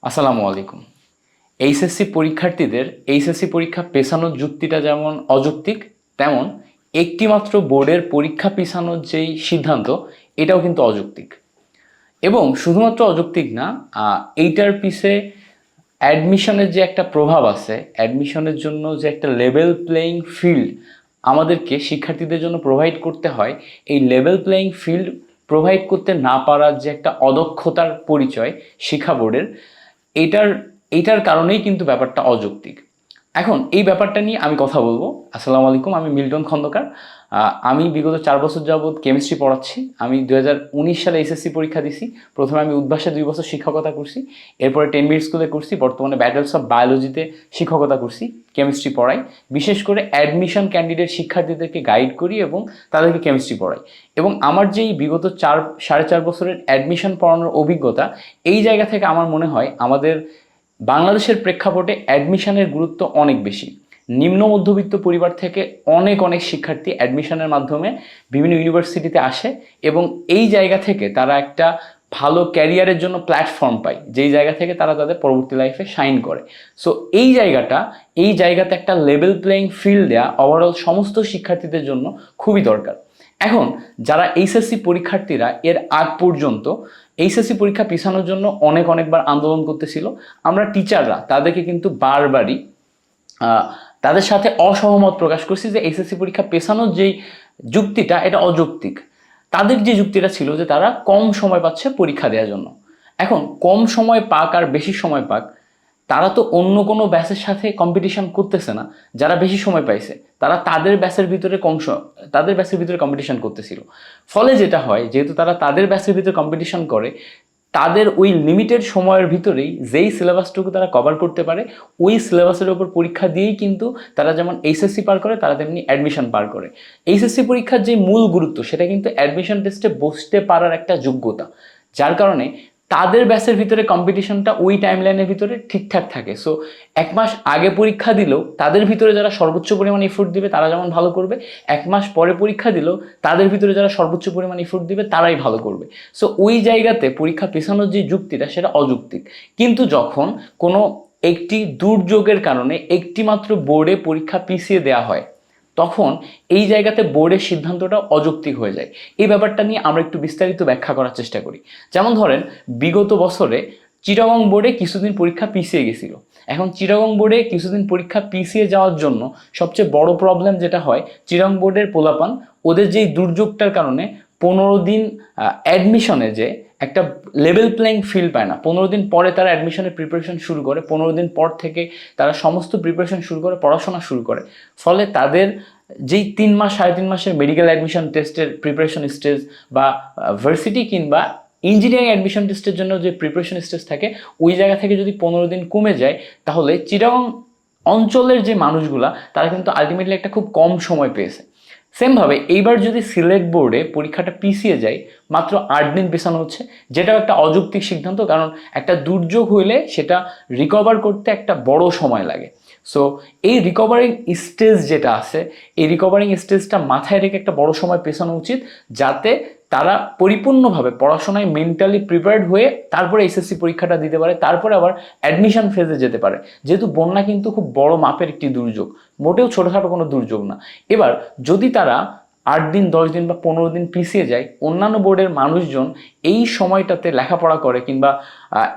আসসালামু আলাইকুম। এইচএসসি পরীক্ষার্থীদের এইচএসসি পরীক্ষা পেছানোর যুক্তিটা যেমন অযৌক্তিক, তেমন একটিমাত্র বোর্ডের পরীক্ষা পিছানোর যেই সিদ্ধান্ত, এটাও কিন্তু অযৌক্তিক। এবং শুধুমাত্র অযৌক্তিক না, এইটার পিছে অ্যাডমিশনের যে একটা প্রভাব আছে, অ্যাডমিশনের জন্য যে একটা লেভেল প্লেয়িং ফিল্ড আমাদেরকে শিক্ষার্থীদের জন্য প্রোভাইড করতে হয়, এই লেভেল প্লেয়িং ফিল্ড প্রোভাইড করতে না পারার যে একটা অদক্ষতার পরিচয় শিক্ষা বোর্ডের, এইটার এইটার কারণেই কিন্তু ব্যাপারটা অযৌক্তিক। এখন এই ব্যাপারটা নিয়ে আমি কথা বলবো। আসসালামু আলাইকুম, আমি মিল্টন খন্দকার। আমি বিগত 4 বছর যাবৎ কেমিস্ট্রি পড়াচ্ছি। আমি 2019 সালে এসএসসি পরীক্ষা দিছি। প্রথমে আমি উদ্ভাসে 2 বছর শিক্ষকতা করছি, এরপরে 10 মিনিট স্কুলে করছি, বর্তমানে ব্যাটেলস অফ বায়োলজিতে শিক্ষকতা করছি, কেমিস্ট্রি পড়াই। বিশেষ করে অ্যাডমিশন ক্যান্ডিডেট শিক্ষার্থীদেরকে গাইড করি এবং তাদেরকে কেমিস্ট্রি পড়াই। এবং আমার যেই বিগত 4.5 বছরের অ্যাডমিশন পড়ানোর অভিজ্ঞতা, এই জায়গা থেকে আমার মনে হয় আমাদের বাংলাদেশের প্রেক্ষাপটে অ্যাডমিশনের গুরুত্ব অনেক বেশি। নিম্ন মধ্যবিত্ত পরিবার থেকে অনেক অনেক শিক্ষার্থী অ্যাডমিশনের মাধ্যমে বিভিন্ন ইউনিভার্সিটিতে আসে এবং এই জায়গা থেকে তারা একটা ভালো ক্যারিয়ারের জন্য প্ল্যাটফর্ম পায়, যেই জায়গা থেকে তারা তাদের পরবর্তী লাইফে শাইন করে। সো এই জায়গাতে একটা লেভেল প্লেয়িং ফিল্ড দেওয়া ওভারঅল সমস্ত শিক্ষার্থীদের জন্য খুবই দরকার। এখন যারা এইচএসসি পরীক্ষার্থীরা এর আগ পর্যন্ত এইচএসসি পরীক্ষা পিছানোর জন্য অনেকবার আন্দোলন করতেছিল, আমরা টিচাররা তাদেরকে কিন্তু বারবারই তাদের সাথে অসহমত প্রকাশ করছি যে এইচএসসি পরীক্ষা পেছানোর যেই যুক্তিটা, এটা অযৌক্তিক। তাদের যে যুক্তিটা ছিল যে তারা কম সময় পাচ্ছে পরীক্ষা দেওয়ার জন্য। এখন কম সময় পাক আর বেশি সময় পাক, তারা তো অন্য কোনো ব্যাচের সাথে কম্পিটিশন করতেছে না। যারা বেশি সময় পাইছে তারা তাদের ব্যাচের ভিতরে কম্পিটিশন করতেছিল। ফলে যেটা হয়, যেহেতু তারা তাদের ব্যাচের ভিতরে কম্পিটিশন করে, তাদের ওই লিমিটেড সময়ের ভিতরেই যেই সিলেবাসটুকু তারা কভার করতে পারে, ওই সিলেবাসের ওপর পরীক্ষা দিয়েই কিন্তু তারা যেমন এইচএসসি পার করে, তারা তেমনি অ্যাডমিশন পার করে। এইচএসসি পরীক্ষার যে মূল গুরুত্ব, সেটা কিন্তু অ্যাডমিশন টেস্টে বসতে পারার একটা যোগ্যতা, যার কারণে তাদের ব্যাচের ভিতরে কম্পিটিশনটা ওই টাইমলাইনের ভিতরে ঠিকঠাক থাকে। সো 1 মাস আগে পরীক্ষা দিলেও তাদের ভিতরে যারা সর্বোচ্চ পরিমাণ এফোর্ট দিবে তারা যেমন ভালো করবে, 1 মাস পরে পরীক্ষা দিলেও তাদের ভিতরে যারা সর্বোচ্চ পরিমাণ এফোর্ট দিবে তারাই ভালো করবে। সো ওই জায়গাতে পরীক্ষা পেছানোর যে যুক্তিটা, সেটা অযৌক্তিক। কিন্তু যখন কোনো একটি দুর্যোগের কারণে একটিমাত্র বোর্ডে পরীক্ষা পিছিয়ে দেওয়া হয়, তখন এই জায়গাতে বোর্ডের সিদ্ধান্তটা অযৌক্তিক হয়ে যায়। এই ব্যাপারটা নিয়ে আমরা একটু বিস্তারিত ব্যাখ্যা করার চেষ্টা করি। যেমন ধরেন, বিগত বছরে চিটাগং বোর্ডে কিছুদিন পরীক্ষা পিছিয়ে গেছিল। এখন চিটাগং বোর্ডে কিছুদিন পরীক্ষা পিছিয়ে যাওয়ার জন্য সবচেয়ে বড় প্রবলেম যেটা হয়, চিটাগং বোর্ডের পোলাপান ওদের যেই দুর্যোগটার কারণে 15 দিন অ্যাডমিশনে যে একটা লেভেল প্লেইং ফিল্ড পায় না। 15 দিন পরে তারা অ্যাডমিশনের প্রিপারেশন শুরু করে, 15 দিন পর থেকে তারা সমস্ত প্রিপারেশন শুরু করে, পড়াশোনা শুরু করে। ফলে তাদের যেই 3 মাস 3.5 মাসের মেডিকেল অ্যাডমিশন টেস্টের প্রিপারেশন স্টেজ, বা ভার্সিটি কিংবা ইঞ্জিনিয়ারিং অ্যাডমিশন টেস্টের জন্য যে প্রিপারেশন স্টেজ থাকে, ওই জায়গা থেকে যদি 15 দিন কমে যায়, তাহলে চিটাগং অঞ্চলের যে মানুষগুলা তারা কিন্তু আলটিমেটলি একটা খুব কম সময় পেয়েছে। সেমভাবে এইবার যদি সিলেট বোর্ডে পরীক্ষাটা পিছিয়ে যায়, মাত্র 8 দিন পেছানো হচ্ছে, যেটাও একটা অযৌক্তিক সিদ্ধান্ত। কারণ একটা দুর্যোগ হইলে সেটা রিকভার করতে একটা বড় সময় লাগে। সো এই রিকভারিং স্টেজ যেটা আছে, এই রিকভারিং স্টেজটা মাথায় রেখে একটা বড় সময় পেছানো উচিত, যাতে তারা পরিপূর্ণভাবে পড়াশোনায় মেন্টালি প্রিপেয়ার্ড হয়ে তারপরে এসএসসি পরীক্ষাটা দিতে পারে, তারপরে আবার অ্যাডমিশন ফেজে যেতে পারে। যেহেতু বন্যা কিন্তু খুব বড় মাপের একটি দুর্যোগ, মোটেও ছোটোখাটো কোনো দুর্যোগ না। এবার যদি তারা 8 দিন 10 দিন বা 15 দিন পিছিয়ে যায়, অন্যান্য বোর্ডের মানুষজন এই সময়টাতে লেখাপড়া করে, কিংবা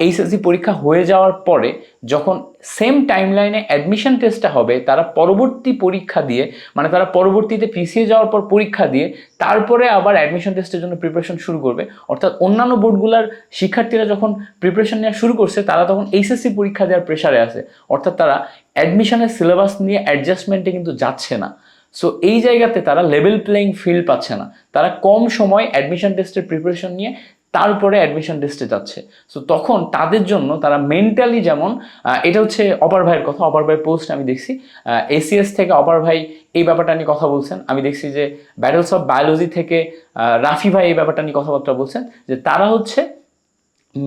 এইচএসসি পরীক্ষা হয়ে যাওয়ার পরে যখন সেম টাইমলাইনে অ্যাডমিশন টেস্টটা হবে, তারা পরবর্তী পরীক্ষা দিয়ে, মানে তারা পরবর্তীতে পিছিয়ে যাওয়ার পর পরীক্ষা দিয়ে তারপরে আবার অ্যাডমিশন টেস্টের জন্য প্রিপারেশন শুরু করবে। অর্থাৎ অন্যান্য বোর্ডগুলোর শিক্ষার্থীরা যখন প্রিপারেশন নেওয়া শুরু করছে, তারা তখন এইচএসসি পরীক্ষা দেওয়ার প্রেশারে আছে। অর্থাৎ তারা অ্যাডমিশনের সিলেবাস নিয়ে অ্যাডজাস্টমেন্টে কিন্তু যাচ্ছে না। সো এই জায়গাতে তারা লেভেল প্লেইং ফিল্ড পাচ্ছে না। তারা কম সময় অ্যাডমিশন টেস্টের প্রিপারেশন নিয়ে তারপরে অ্যাডমিশন টেস্টে যাচ্ছে। সো তখন তাদের জন্য তারা মেন্টালি যেমন, এটা হচ্ছে অপার ভাইয়ের কথা, অপার ভাইয়ের পোস্ট আমি দেখছি, এসিএস থেকে অপার ভাই এই ব্যাপারটা নিয়ে কথা বলছেন। আমি দেখছি যে ব্যাটেলস অফ বায়োলজি থেকে রাফি ভাই এই ব্যাপারটা নিয়ে কথাবার্তা বলছেন, যে তারা হচ্ছে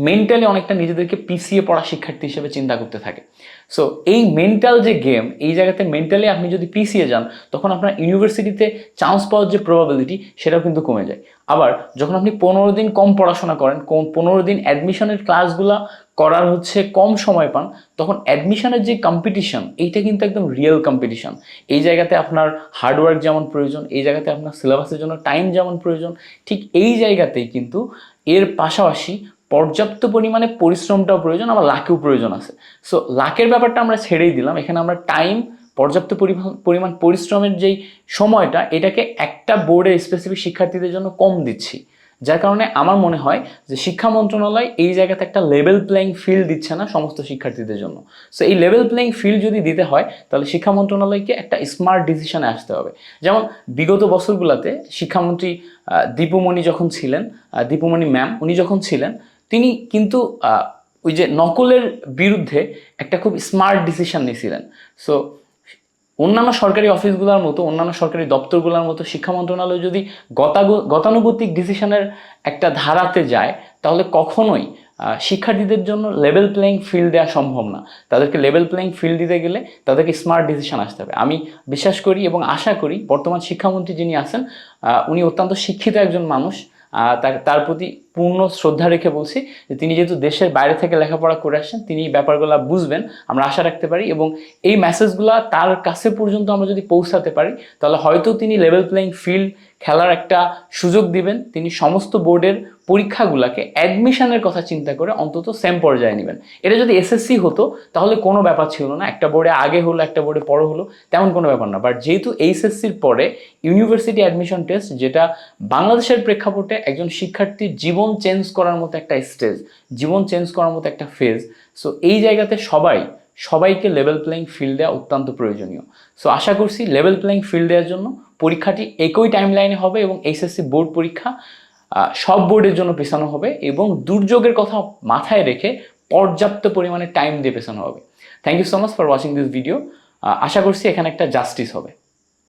মেন্টালি অনেকটা নিজেদেরকে পিছিয়ে পড়া শিক্ষার্থী হিসেবে চিন্তা করতে থাকে। সো এই মেন্টাল যে গেম, এই জায়গাতে মেন্টালি আপনি যদি পিছিয়ে যান, তখন আপনার ইউনিভার্সিটিতে চান্স পাওয়ার যে প্রবাবিলিটি সেটাও কিন্তু কমে যায়। আবার যখন আপনি 15 দিন কম পড়াশোনা করেন, 15 দিন অ্যাডমিশনের ক্লাসগুলো করার হচ্ছে কম সময় পান, তখন অ্যাডমিশনের যে কম্পিটিশন, এইটা কিন্তু একদম রিয়েল কম্পিটিশন। এই জায়গাতে আপনার হার্ডওয়ার্ক যেমন প্রয়োজন, এই জায়গাতে আপনার সিলেবাসের জন্য টাইম যেমন প্রয়োজন, ঠিক এই জায়গাতেই কিন্তু এর পাশাপাশি পর্যাপ্ত পরিমাণে পরিশ্রমটাও প্রয়োজন, আবার লাকেও প্রয়োজন আছে। সো লাকের ব্যাপারটা আমরা ছেড়েই দিলাম, এখানে আমরা টাইম, পর্যাপ্ত পরিমাণ পরিশ্রমের যেই সময়টা, এটাকে একটা বোর্ডের স্পেসিফিক শিক্ষার্থীদের জন্য কম দিচ্ছি। যার কারণে আমার মনে হয় যে শিক্ষা মন্ত্রণালয় এই জায়গাতে একটা লেভেল প্লেইং ফিল্ড দিচ্ছে না সমস্ত শিক্ষার্থীদের জন্য। সো এই লেভেল প্লেইং ফিল্ড যদি দিতে হয়, তাহলে শিক্ষা মন্ত্রণালয়কে একটা স্মার্ট ডিসিশনে আসতে হবে। যেমন বিগত বছরগুলোতে শিক্ষামন্ত্রী দীপুমণি যখন ছিলেন, দীপুমণি ম্যাম উনি যখন ছিলেন, তিনি কিন্তু ওই যে নকলের বিরুদ্ধে একটা খুব স্মার্ট ডিসিশন নিয়েছিলেন। সো অন্যান্য সরকারি অফিসগুলোর মতো, অন্যান্য সরকারি দপ্তরগুলোর মতো শিক্ষা মন্ত্রণালয় যদি গতানুগতিক ডিসিশনের একটা ধারাতে যায়, তাহলে কখনোই শিক্ষার্থীদের জন্য লেভেল প্লেইং ফিল্ড দেওয়া সম্ভব না। তাদেরকে লেভেল প্লেইং ফিল্ড দিতে গেলে তাদেরকে স্মার্ট ডিসিশন আসতে হবে। আমি বিশ্বাস করি এবং আশা করি বর্তমান শিক্ষামন্ত্রী যিনি আছেন, উনি অত্যন্ত শিক্ষিত একজন মানুষ। তার প্রতি পূর্ণ শ্রদ্ধা রেখে বলছি যে তিনি যেহেতু দেশের বাইরে থেকে লেখাপড়া করে আসছেন, তিনি এই ব্যাপারগুলো বুঝবেন, আমরা আশা রাখতে পারি। এবং এই মেসেজগুলো তার কাছে পর্যন্ত আমরা যদি পৌঁছাতে পারি, তাহলে হয়তো তিনি লেভেল প্লেইং ফিল্ড খেলার একটা সুযোগ দিবেন। তিনি সমস্ত বোর্ডের পরীক্ষাগুলোকে অ্যাডমিশনের কথা চিন্তা করে অন্তত সেম পর্যায়ে নেবেন। এটা যদি এসএসসি হতো তাহলে কোনো ব্যাপার ছিল না, একটা বোর্ডে আগে হলো একটা বোর্ডে পরে হলো, তেমন কোনো ব্যাপার না। বাট যেহেতু এইচএসসির পরে ইউনিভার্সিটি অ্যাডমিশন টেস্ট, যেটা বাংলাদেশের প্রেক্ষাপটে একজন শিক্ষার্থীর জীবন চেঞ্জ করার মতো একটা স্টেজ, জীবন চেঞ্জ করার মতো একটা ফেজ, সো এই জায়গাতে সবাইকে লেভেল প্লেইং ফিল্ড দেওয়া অত্যন্ত প্রয়োজনীয়। সো আশা করছি লেভেল প্লেইং ফিল্ড দেওয়ার জন্য পরীক্ষাটি একই টাইম লাইনে হবে এবং এইচএসসি বোর্ড পরীক্ষা সব বোর্ডের জন্য পেছানো হবে এবং দুর্যোগের কথা মাথায় রেখে পর্যাপ্ত পরিমাণে টাইম দিয়ে পেছানো হবে। Thank you so much for watching this video. আশা করছি এখানে একটা জাস্টিস হবে।